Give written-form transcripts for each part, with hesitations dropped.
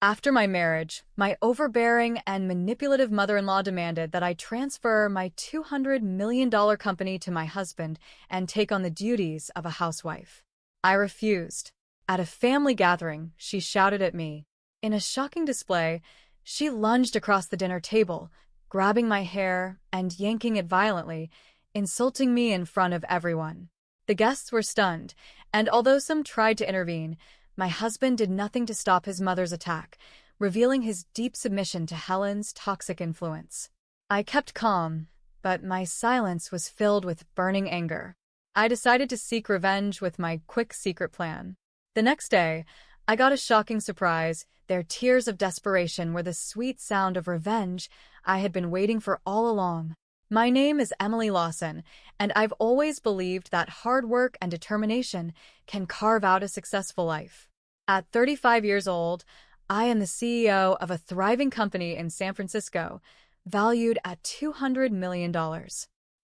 After my marriage, my overbearing and manipulative mother-in-law demanded that I transfer my $200 million company to my husband and take on the duties of a housewife. I refused. At a family gathering, she shouted at me. In a shocking display, she lunged across the dinner table, grabbing my hair and yanking it violently, insulting me in front of everyone. The guests were stunned, and although some tried to intervene, my husband did nothing to stop his mother's attack, revealing his deep submission to Helen's toxic influence. I kept calm, but my silence was filled with burning anger. I decided to seek revenge with my quick secret plan. The next day, I got a shocking surprise. Their tears of desperation were the sweet sound of revenge I had been waiting for all along. My name is Emily Lawson, and I've always believed that hard work and determination can carve out a successful life. At 35 years old, I am the CEO of a thriving company in San Francisco, valued at $200 million.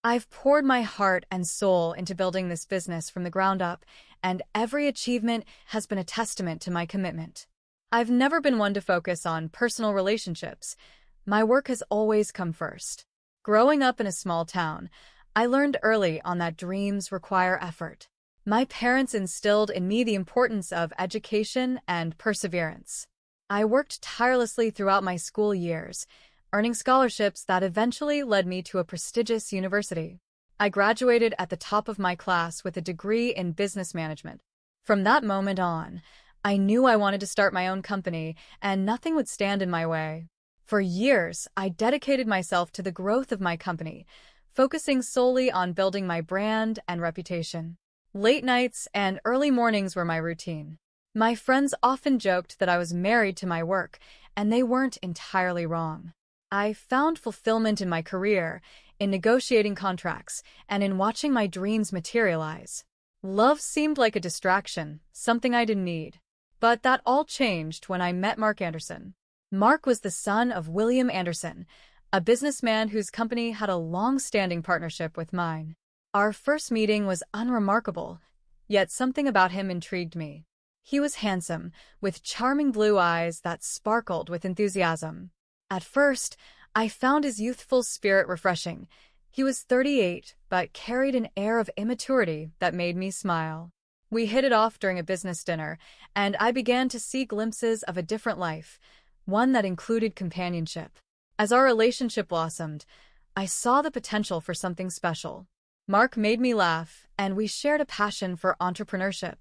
I've poured my heart and soul into building this business from the ground up, and every achievement has been a testament to my commitment. I've never been one to focus on personal relationships. My work has always come first. Growing up in a small town, I learned early on that dreams require effort. My parents instilled in me the importance of education and perseverance. I worked tirelessly throughout my school years, earning scholarships that eventually led me to a prestigious university. I graduated at the top of my class with a degree in business management. From that moment on, I knew I wanted to start my own company, and nothing would stand in my way. For years, I dedicated myself to the growth of my company, focusing solely on building my brand and reputation. Late nights and early mornings were my routine. My friends often joked that I was married to my work, and they weren't entirely wrong. I found fulfillment in my career, in negotiating contracts, and in watching my dreams materialize. Love seemed like a distraction, something I didn't need. But that all changed when I met Mark Anderson. Mark was the son of William Anderson, a businessman whose company had a long-standing partnership with mine. Our first meeting was unremarkable, yet something about him intrigued me. He was handsome, with charming blue eyes that sparkled with enthusiasm. At first, I found his youthful spirit refreshing. He was 38, but carried an air of immaturity that made me smile. We hit it off during a business dinner, and I began to see glimpses of a different life, one that included companionship. As our relationship blossomed, I saw the potential for something special. Mark made me laugh, and we shared a passion for entrepreneurship.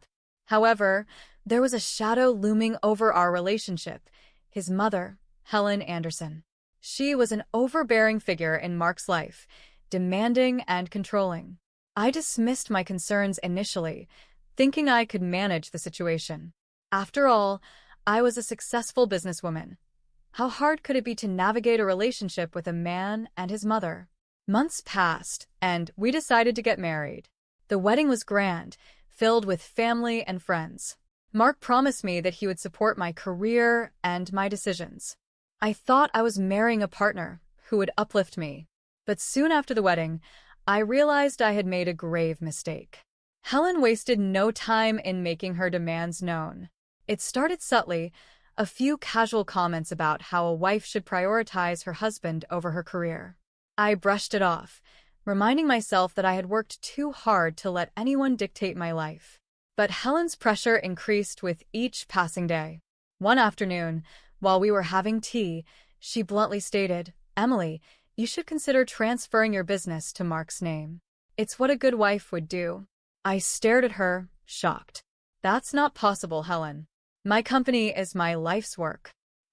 However, there was a shadow looming over our relationship: his mother, Helen Anderson. She was an overbearing figure in Mark's life, demanding and controlling. I dismissed my concerns initially, thinking I could manage the situation. After all, I was a successful businesswoman. How hard could it be to navigate a relationship with a man and his mother? Months passed, and we decided to get married. The wedding was grand, filled with family and friends. Mark promised me that he would support my career and my decisions. I thought I was marrying a partner who would uplift me. But soon after the wedding, I realized I had made a grave mistake. Helen wasted no time in making her demands known. It started subtly, a few casual comments about how a wife should prioritize her husband over her career. I brushed it off, reminding myself that I had worked too hard to let anyone dictate my life. But Helen's pressure increased with each passing day. One afternoon, while we were having tea, she bluntly stated, "Emily, you should consider transferring your business to Mark's name. It's what a good wife would do." I stared at her, shocked. "That's not possible, Helen. My company is my life's work.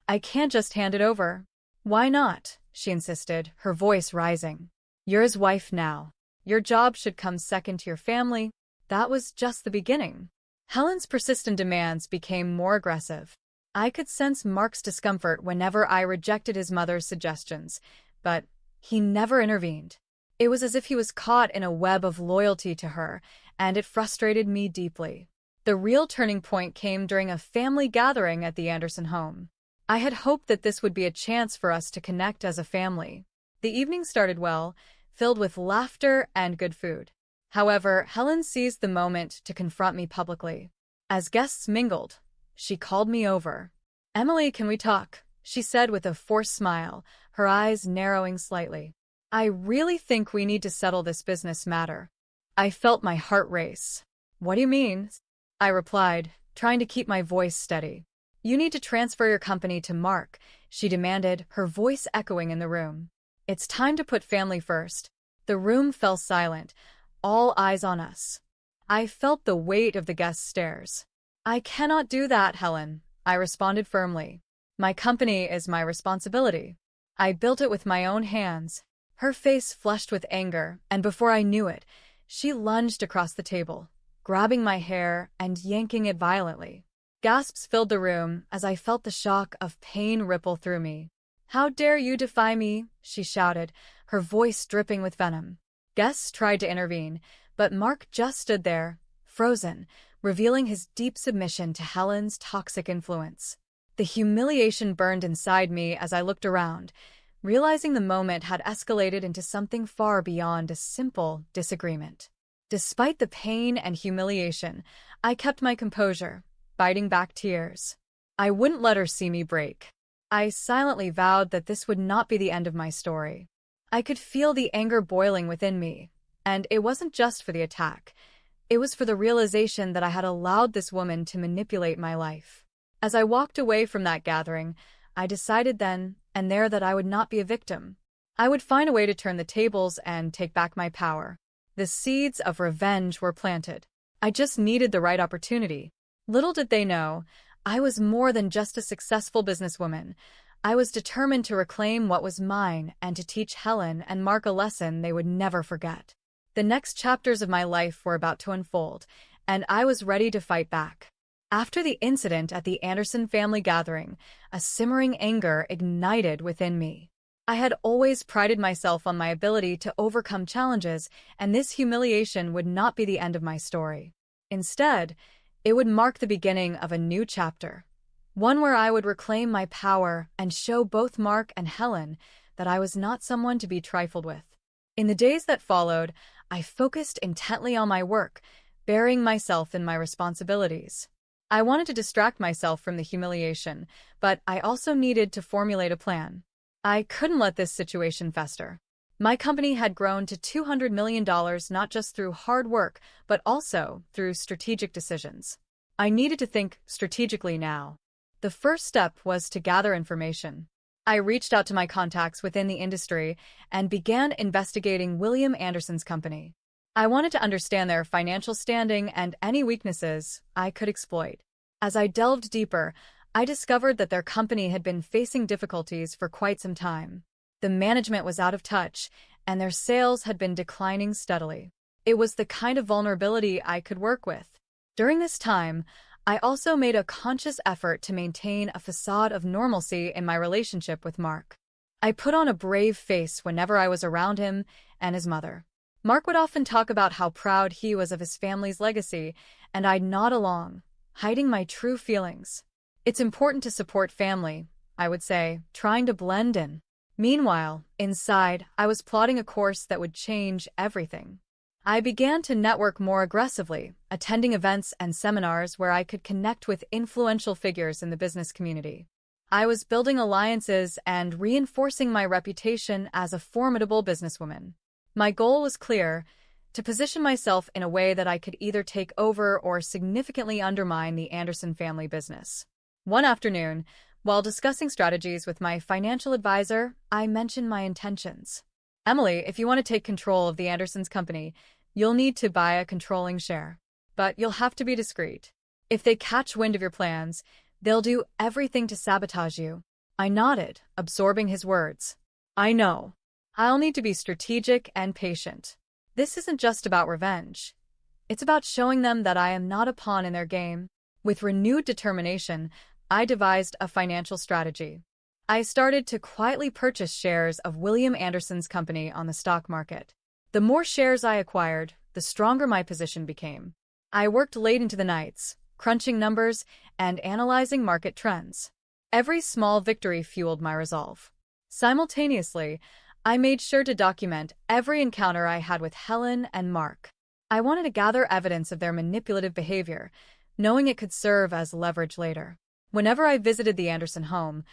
I can't just hand it over." "Why not?" she insisted, her voice rising. "You're his wife now. Your job should come second to your family." That was just the beginning. Helen's persistent demands became more aggressive. I could sense Mark's discomfort whenever I rejected his mother's suggestions, but he never intervened. It was as if he was caught in a web of loyalty to her, and it frustrated me deeply. The real turning point came during a family gathering at the Anderson home. I had hoped that this would be a chance for us to connect as a family. The evening started well, filled with laughter and good food. However, Helen seized the moment to confront me publicly. As guests mingled, she called me over. "Emily, can we talk?" she said with a forced smile, her eyes narrowing slightly. "I really think we need to settle this business matter." I felt my heart race. "What do you mean?" I replied, trying to keep my voice steady. "You need to transfer your company to Mark," she demanded, her voice echoing in the room. "It's time to put family first." The room fell silent, all eyes on us. I felt the weight of the guests' stares. "I cannot do that, Helen," I responded firmly. "My company is my responsibility. I built it with my own hands." Her face flushed with anger, and before I knew it, she lunged across the table, grabbing my hair and yanking it violently. Gasps filled the room as I felt the shock of pain ripple through me. "How dare you defy me?" she shouted, her voice dripping with venom. Guests tried to intervene, but Mark just stood there, frozen, revealing his deep submission to Helen's toxic influence. The humiliation burned inside me as I looked around, realizing the moment had escalated into something far beyond a simple disagreement. Despite the pain and humiliation, I kept my composure, biting back tears. I wouldn't let her see me break. I silently vowed that this would not be the end of my story. I could feel the anger boiling within me, and it wasn't just for the attack. It was for the realization that I had allowed this woman to manipulate my life. As I walked away from that gathering, I decided then and there that I would not be a victim. I would find a way to turn the tables and take back my power. The seeds of revenge were planted. I just needed the right opportunity. Little did they know, I was more than just a successful businesswoman. I was determined to reclaim what was mine and to teach Helen and Mark a lesson they would never forget. The next chapters of my life were about to unfold, and I was ready to fight back. After the incident at the Anderson family gathering, a simmering anger ignited within me. I had always prided myself on my ability to overcome challenges, and this humiliation would not be the end of my story. Instead, it would mark the beginning of a new chapter, one where I would reclaim my power and show both Mark and Helen that I was not someone to be trifled with. In the days that followed, I focused intently on my work, burying myself in my responsibilities. I wanted to distract myself from the humiliation, but I also needed to formulate a plan. I couldn't let this situation fester. My company had grown to $200 million not just through hard work, but also through strategic decisions. I needed to think strategically now. The first step was to gather information. I reached out to my contacts within the industry and began investigating William Anderson's company. I wanted to understand their financial standing and any weaknesses I could exploit. As I delved deeper, I discovered that their company had been facing difficulties for quite some time. The management was out of touch, and their sales had been declining steadily. It was the kind of vulnerability I could work with. During this time, I also made a conscious effort to maintain a facade of normalcy in my relationship with Mark. I put on a brave face whenever I was around him and his mother. Mark would often talk about how proud he was of his family's legacy, and I'd nod along, hiding my true feelings. "It's important to support family," I would say, trying to blend in. Meanwhile, inside, I was plotting a course that would change everything. I began to network more aggressively, attending events and seminars where I could connect with influential figures in the business community. I was building alliances and reinforcing my reputation as a formidable businesswoman. My goal was clear: to position myself in a way that I could either take over or significantly undermine the Anderson family business. One afternoon, while discussing strategies with my financial advisor, I mentioned my intentions. "Emily, if you want to take control of the Andersons company, you'll need to buy a controlling share. But you'll have to be discreet. If they catch wind of your plans, they'll do everything to sabotage you." I nodded, absorbing his words. "I know. I'll need to be strategic and patient. This isn't just about revenge. It's about showing them that I am not a pawn in their game." With renewed determination, I devised a financial strategy. I started to quietly purchase shares of William Anderson's company on the stock market. The more shares I acquired, the stronger my position became. I worked late into the nights, crunching numbers and analyzing market trends. Every small victory fueled my resolve. Simultaneously, I made sure to document every encounter I had with Helen and Mark. I wanted to gather evidence of their manipulative behavior, knowing it could serve as leverage later. Whenever I visited the Anderson home,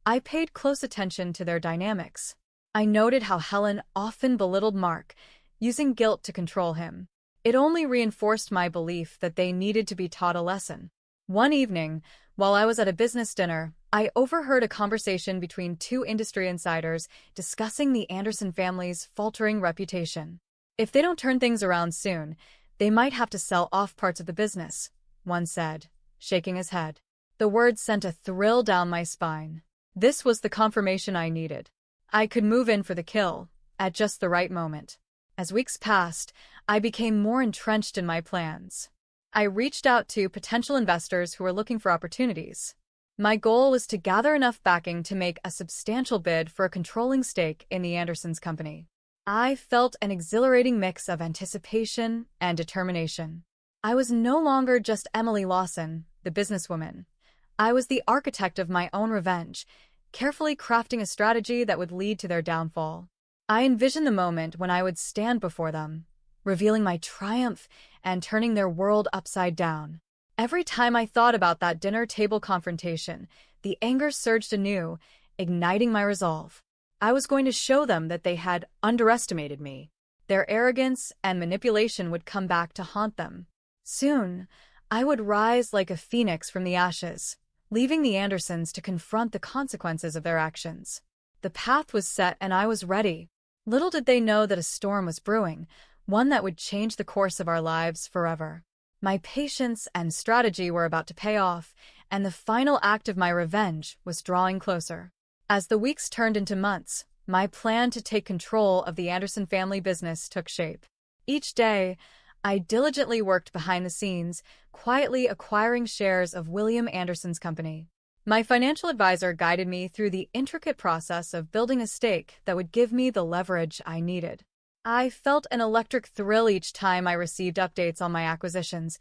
I paid close attention to their dynamics. I noted how Helen often belittled Mark, using guilt to control him. It only reinforced my belief that they needed to be taught a lesson. One evening, while I was at a business dinner, I overheard a conversation between two industry insiders discussing the Anderson family's faltering reputation. If they don't turn things around soon, they might have to sell off parts of the business, one said, shaking his head. The words sent a thrill down my spine. This was the confirmation I needed. I could move in for the kill, at just the right moment. As weeks passed, I became more entrenched in my plans. I reached out to potential investors who were looking for opportunities. My goal was to gather enough backing to make a substantial bid for a controlling stake in the Andersons company. I felt an exhilarating mix of anticipation and determination. I was no longer just Emily Lawson, the businesswoman. I was the architect of my own revenge, carefully crafting a strategy that would lead to their downfall. I envisioned the moment when I would stand before them, revealing my triumph and turning their world upside down. Every time I thought about that dinner table confrontation, the anger surged anew, igniting my resolve. I was going to show them that they had underestimated me. Their arrogance and manipulation would come back to haunt them. Soon, I would rise like a phoenix from the ashes, leaving the Andersons to confront the consequences of their actions. The path was set and I was ready. Little did they know that a storm was brewing, one that would change the course of our lives forever. My patience and strategy were about to pay off, and the final act of my revenge was drawing closer. As the weeks turned into months, my plan to take control of the Anderson family business took shape. Each day, I diligently worked behind the scenes, quietly acquiring shares of William Anderson's company. My financial advisor guided me through the intricate process of building a stake that would give me the leverage I needed. I felt an electric thrill each time I received updates on my acquisitions,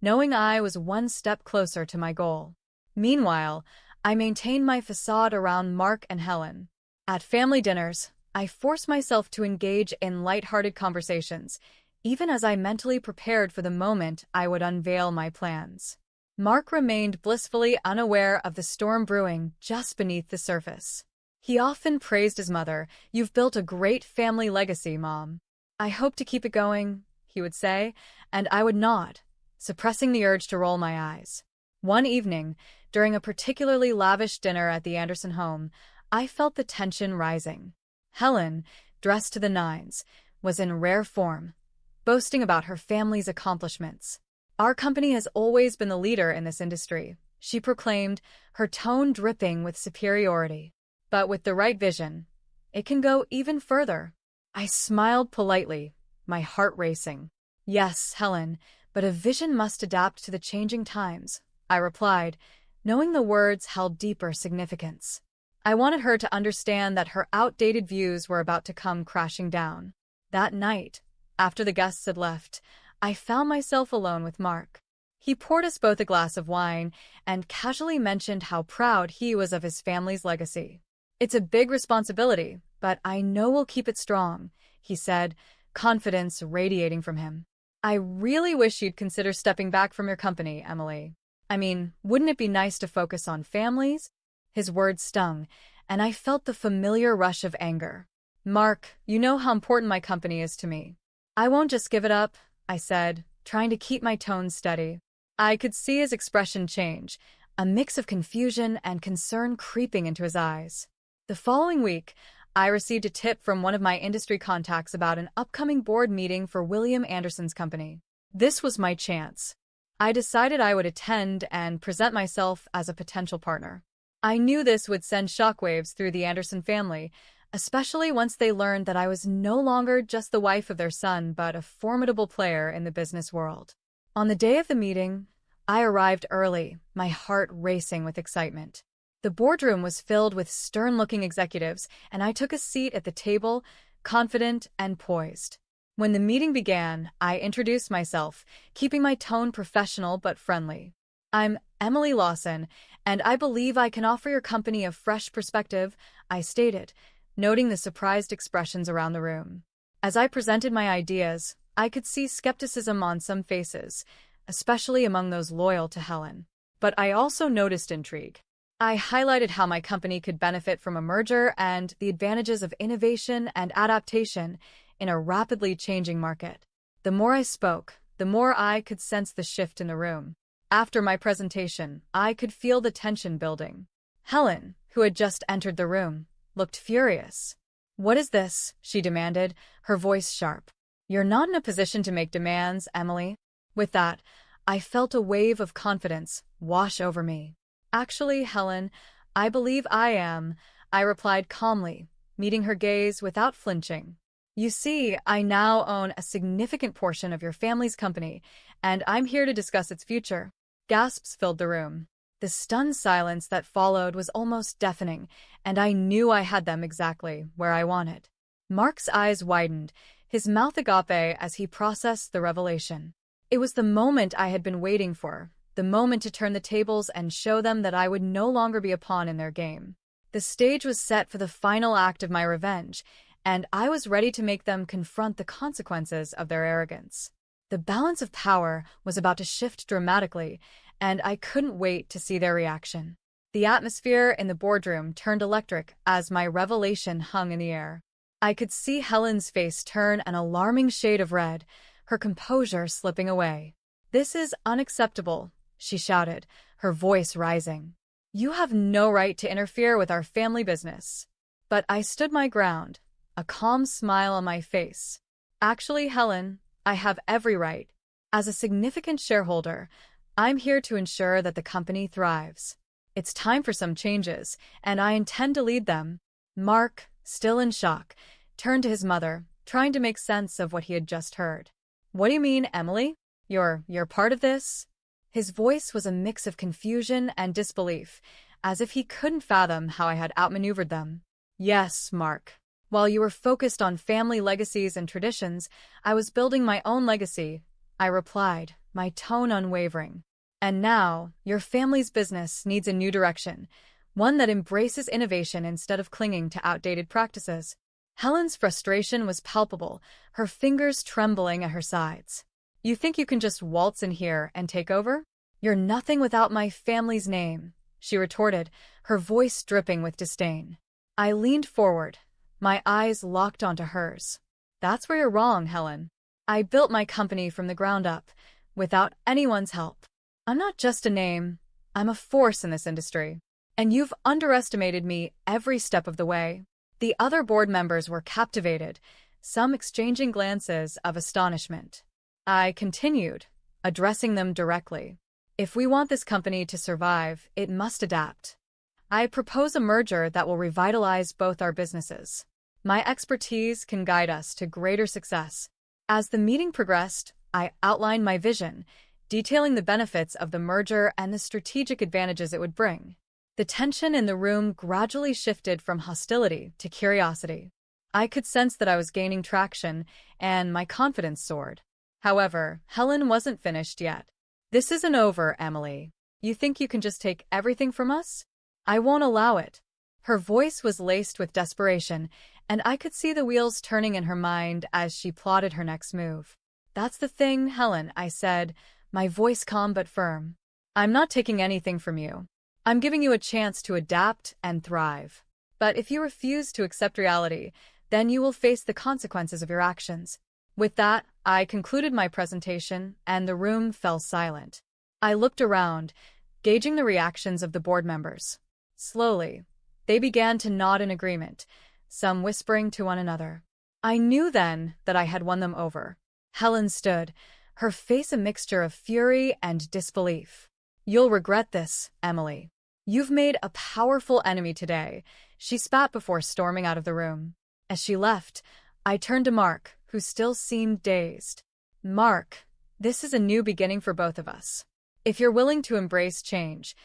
knowing I was one step closer to my goal. Meanwhile, I maintained my facade around Mark and Helen. At family dinners, I forced myself to engage in lighthearted conversations, even as I mentally prepared for the moment I would unveil my plans. Mark remained blissfully unaware of the storm brewing just beneath the surface. He often praised his mother. "You've built a great family legacy, Mom." "I hope to keep it going," he would say, and I would nod, suppressing the urge to roll my eyes. One evening, during a particularly lavish dinner at the Anderson home, I felt the tension rising. Helen, dressed to the nines, was in rare form, boasting about her family's accomplishments. "Our company has always been the leader in this industry," she proclaimed, her tone dripping with superiority. "But with the right vision, it can go even further." I smiled politely, my heart racing. "Yes, Helen, but a vision must adapt to the changing times," I replied, knowing the words held deeper significance. I wanted her to understand that her outdated views were about to come crashing down. That night, after the guests had left, I found myself alone with Mark. He poured us both a glass of wine and casually mentioned how proud he was of his family's legacy. "It's a big responsibility, but I know we'll keep it strong," he said, confidence radiating from him. "I really wish you'd consider stepping back from your company, Emily. I mean, wouldn't it be nice to focus on families?" His words stung, and I felt the familiar rush of anger. "Mark, you know how important my company is to me." "I won't just give it up," I said, trying to keep my tone steady. I could see his expression change, a mix of confusion and concern creeping into his eyes. The following week, I received a tip from one of my industry contacts about an upcoming board meeting for William Anderson's company. This was my chance. I decided I would attend and present myself as a potential partner. I knew this would send shockwaves through the Anderson family, especially once they learned that I was no longer just the wife of their son, but a formidable player in the business world. On the day of the meeting, I arrived early, my heart racing with excitement. The boardroom was filled with stern-looking executives, and I took a seat at the table, confident and poised. When the meeting began, I introduced myself, keeping my tone professional but friendly. "I'm Emily Lawson, and I believe I can offer your company a fresh perspective," I stated, noting the surprised expressions around the room. As I presented my ideas, I could see skepticism on some faces, especially among those loyal to Helen. But I also noticed intrigue. I highlighted how my company could benefit from a merger and the advantages of innovation and adaptation in a rapidly changing market. The more I spoke, the more I could sense the shift in the room. After my presentation, I could feel the tension building. Helen, who had just entered the room, looked furious. "What is this?" she demanded, her voice sharp. "You're not in a position to make demands, Emily." With that, I felt a wave of confidence wash over me. "Actually, Helen, I believe I am," I replied calmly, meeting her gaze without flinching. "You see, I now own a significant portion of your family's company, and I'm here to discuss its future." Gasps filled the room. The stunned silence that followed was almost deafening, and I knew I had them exactly where I wanted. Mark's eyes widened, his mouth agape as he processed the revelation. It was the moment I had been waiting for, the moment to turn the tables and show them that I would no longer be a pawn in their game. The stage was set for the final act of my revenge, and I was ready to make them confront the consequences of their arrogance. The balance of power was about to shift dramatically, and I couldn't wait to see their reaction. The atmosphere in the boardroom turned electric as my revelation hung in the air. I could see Helen's face turn an alarming shade of red, her composure slipping away. "This is unacceptable," she shouted, her voice rising. "You have no right to interfere with our family business." But I stood my ground, a calm smile on my face. "Actually, Helen, I have every right. As a significant shareholder, I'm here to ensure that the company thrives. It's time for some changes, and I intend to lead them." Mark, still in shock, turned to his mother, trying to make sense of what he had just heard. "What do you mean, Emily? You're part of this?" His voice was a mix of confusion and disbelief, as if he couldn't fathom how I had outmaneuvered them. "Yes, Mark. While you were focused on family legacies and traditions, I was building my own legacy," I replied, my tone unwavering. "And now, your family's business needs a new direction, one that embraces innovation instead of clinging to outdated practices." Helen's frustration was palpable, her fingers trembling at her sides. "You think you can just waltz in here and take over? You're nothing without my family's name," she retorted, her voice dripping with disdain. I leaned forward, my eyes locked onto hers. "That's where you're wrong, Helen. I built my company from the ground up, without anyone's help. I'm not just a name, I'm a force in this industry. And you've underestimated me every step of the way." The other board members were captivated, some exchanging glances of astonishment. I continued, addressing them directly. "If we want this company to survive, it must adapt. I propose a merger that will revitalize both our businesses. My expertise can guide us to greater success." As the meeting progressed, I outlined my vision, detailing the benefits of the merger and the strategic advantages it would bring. The tension in the room gradually shifted from hostility to curiosity. I could sense that I was gaining traction, and my confidence soared. However, Helen wasn't finished yet. "This isn't over, Emily. You think you can just take everything from us? I won't allow it." Her voice was laced with desperation, and I could see the wheels turning in her mind as she plotted her next move. "That's the thing, Helen," I said, my voice calm but firm. "I'm not taking anything from you. I'm giving you a chance to adapt and thrive. But if you refuse to accept reality, then you will face the consequences of your actions." With that, I concluded my presentation, and the room fell silent. I looked around, gauging the reactions of the board members. Slowly, they began to nod in agreement, some whispering to one another. I knew then that I had won them over. Helen stood, her face a mixture of fury and disbelief. "You'll regret this, Emily. You've made a powerful enemy today," she spat before storming out of the room. As she left, I turned to Mark, who still seemed dazed. "Mark, this is a new beginning for both of us. If you're willing to embrace change,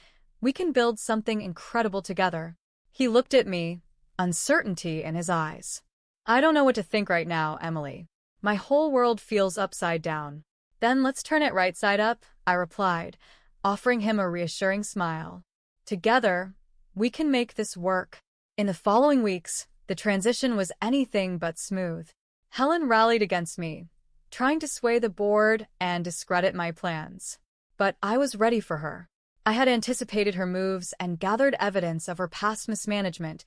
we can build something incredible together." He looked at me, uncertainty in his eyes. "I don't know what to think right now, Emily. My whole world feels upside down." "Then let's turn it right side up," I replied, offering him a reassuring smile. "Together, we can make this work." In the following weeks, the transition was anything but smooth. Helen rallied against me, trying to sway the board and discredit my plans. But I was ready for her. I had anticipated her moves and gathered evidence of her past mismanagement,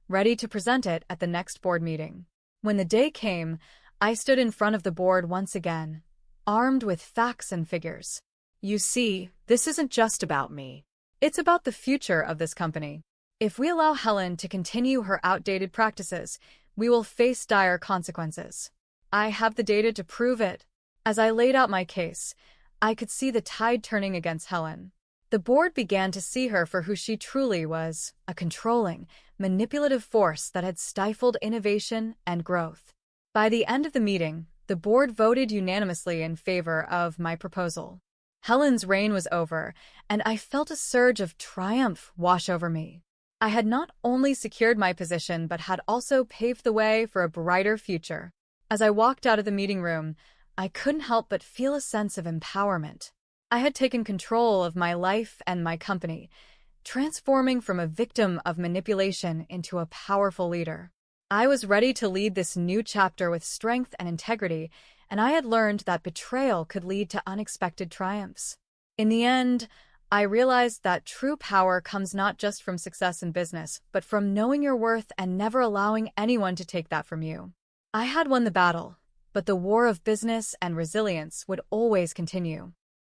ready to present it at the next board meeting. When the day came, I stood in front of the board once again, armed with facts and figures. You see, this isn't just about me. It's about the future of this company. If we allow Helen to continue her outdated practices, we will face dire consequences. I have the data to prove it. As I laid out my case, I could see the tide turning against Helen. The board began to see her for who she truly was, a controlling, manipulative force that had stifled innovation and growth. By the end of the meeting, the board voted unanimously in favor of my proposal. Helen's reign was over, and I felt a surge of triumph wash over me. I had not only secured my position but had also paved the way for a brighter future. As I walked out of the meeting room, I couldn't help but feel a sense of empowerment. I had taken control of my life and my company, transforming from a victim of manipulation into a powerful leader. I was ready to lead this new chapter with strength and integrity, and I had learned that betrayal could lead to unexpected triumphs. In the end, I realized that true power comes not just from success in business, but from knowing your worth and never allowing anyone to take that from you. I had won the battle, but the war of business and resilience would always continue.